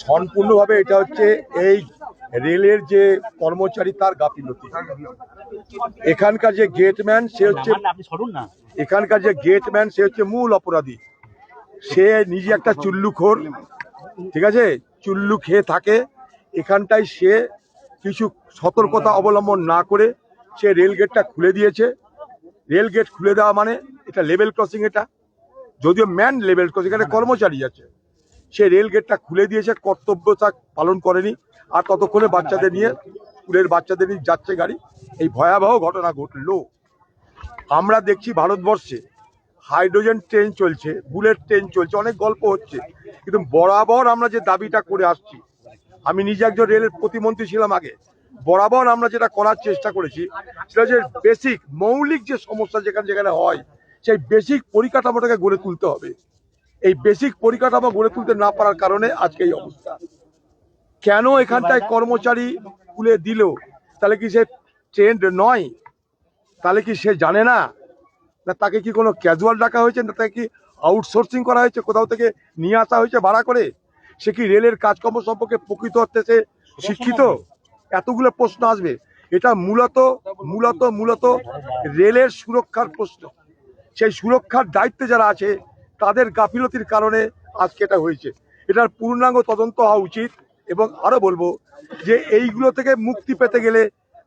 সম্পূর্ণভাবে এটা হচ্ছে এই রেলের যে কর্মচারী তার গাফিলতি। এখানকার যে গেটম্যান সে হচ্ছে এখানকার যে গেটম্যান সে হচ্ছে মূল অপরাধী। সে নিজে একটা চুল্লুখোর, ঠিক আছে, চুল্লু খেয়ে থাকে। এখানটায় সে কিছু সতর্কতা অবলম্বন না করে সে রেল গেটটা খুলে দিয়েছে। রেল গেট খুলে দেওয়া মানে এটা লেভেল ক্রসিং, এটা যদিও ম্যান লেভেল ক্রসিং, এখানে কর্মচারী আছে, সে রেল গেটটা খুলে দিয়েছে, কর্তব্য তা পালন করেনি। আর ততক্ষণে বাচ্চাদের নিয়ে স্কুলের বাচ্চাদের নিয়ে যাচ্ছে গাড়ি, এই ভয়াবহ ঘটনা ঘটলো। আমরা দেখছি ভারতবর্ষে হাইড্রোজেন ট্রেন চলছে, বুলেট ট্রেন চলছে, অনেক গল্প হচ্ছে, কিন্তু বরাবর আমরা যে দাবিটা করে আসছি, আমি নিজে একজন রেলের প্রতিমন্ত্রী ছিলাম আগে, বরাবর আমরা যেটা করার চেষ্টা করেছি সেটা যে বেসিক মৌলিক যে সমস্যা যেখানে যেখানে হয় সেই বেসিক পরিকাঠামোটাকে গড়ে তুলতে হবে। এই বেসিক পরিকাঠামো গড়ে তুলতে না পারার কারণে আজকে এই অবস্থা। কেন এখানটায় কর্মচারী খুলে দিল? তাহলে কি সে ট্রেন্ড নয়? তাহলে কি সে জানে না? না তাকে কি কোনো ক্যাজুয়াল ডাকা হয়েছে, না তাকে কি আউটসোর্সিং করা হয়েছে, কোথাও থেকে নিয়ে আসা হয়েছে ভাড়া করে? সে কি রেলের কাজকর্ম সম্পর্কে প্রকৃত অর্থে সে শিক্ষিত? এতগুলো প্রশ্ন আসবে। এটা মূলত মূলত মূলত রেলের সুরক্ষার প্রশ্ন। সেই সুরক্ষার দায়িত্বে যারা আছে তাদের গাফিলতির কারণে আজকে এটা হয়েছে। এটার পূর্ণাঙ্গ তদন্ত হওয়া উচিত। এবং আরো বলবো যে এইগুলো থেকে মুক্তি পেতে গেলে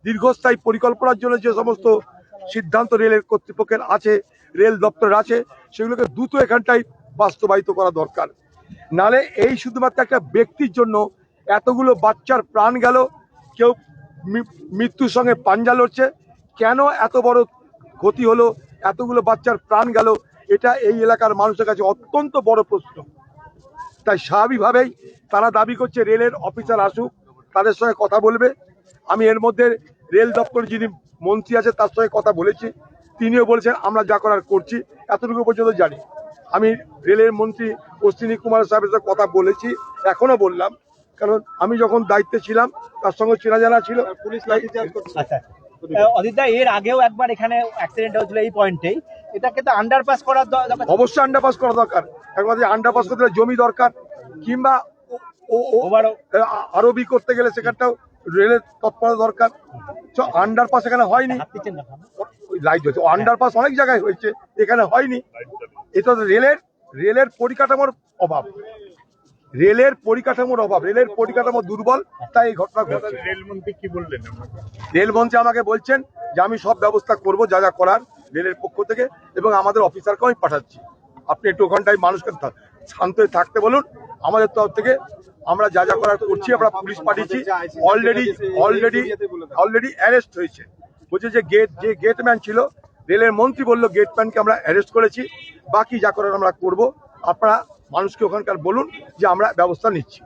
দীর্ঘস্থায়ী পরিকল্পনার জন্য যে সমস্ত সিদ্ধান্ত রেলের কর্তৃপক্ষের আছে, রেল দপ্তরের আছে, সেগুলোকে দ্রুত এখানটাই বাস্তবায়িত করা দরকার। নালে এই শুধুমাত্র একটা ব্যক্তির জন্য এতগুলো বাচ্চার প্রাণ গেল, কেউ মৃত্যুর সঙ্গে পাঞ্জা লড়ছে, কেন এত বড় ক্ষতি হলো, এতগুলো বাচ্চার প্রাণ গেল, এটা এই এলাকার মানুষের কাছে অত্যন্ত বড় প্রশ্ন। তাই স্বাভাবিকভাবেই তারা দাবি করছে রেলের অফিসার আসুক, তাদের সঙ্গে কথা বলবে। আমি এর মধ্যে রেল দপ্তরের যিনি মন্ত্রী আছে তার সঙ্গে কথা বলেছি, তিনিও বলেছেন আমরা যা করার করছি, এতটুকু পর্যন্ত জানি। আমি রেলের মন্ত্রী অশ্বিনী কুমার সাহেবের সাথে কথা বলেছি, এখনো বললাম, কারণ আমি যখন দায়িত্বে ছিলাম তার সঙ্গে চেনা জানা ছিল। অদিতদা, এর আগেও একবার এখানে অ্যাক্সিডেন্ট হয়েছিল এই পয়েন্টেই, এটাকে তো আন্ডারপাস করার দরকার। অবশ্যই আন্ডারপাস করা দরকার। একবার আন্ডারপাস করতে গেলে জমি দরকার, কিংবা আরবি করতে গেলে সেখানটাও রেলের তৎপরতা দরকার। আন্ডারপাস এখানে হয়নি, লাইট হয়েছে, আন্ডারপাস অনেক জায়গায় হয়েছে, এখানে হয়নি। এটা রেলের পরিকাঠামোর অভাব, রেলের পরিকাঠামোর অভাব, রেলের পরিকাঠামো দুর্বল, তাই এই ঘটনা ঘটছে। রেলমন্ত্রী কি বললেন? রেলমন্ত্রী আমাকে বলছেন যে আমি সব ব্যবস্থা করব যা যা করার রেলের পক্ষ থেকে, এবং আমাদের অফিসারকেও আমি পাঠাচ্ছি। আপনি একটু ওখানটায় মানুষকে শান্ত হয়ে থাকতে বলুন। আমাদের তরফ থেকে আমরা যা যা করার করছি, আমরা পুলিশ পাঠিয়েছি, অলরেডি অ্যারেস্ট হয়েছে। বলছে যে গেটম্যান ছিল, রেলের মন্ত্রী বললো গেটম্যানকে আমরা অ্যারেস্ট করেছি, বাকি যা করার আমরা করব। আপনারা মানুষকে ওখানকার বলুন যে আমরা ব্যবস্থা নিচ্ছি।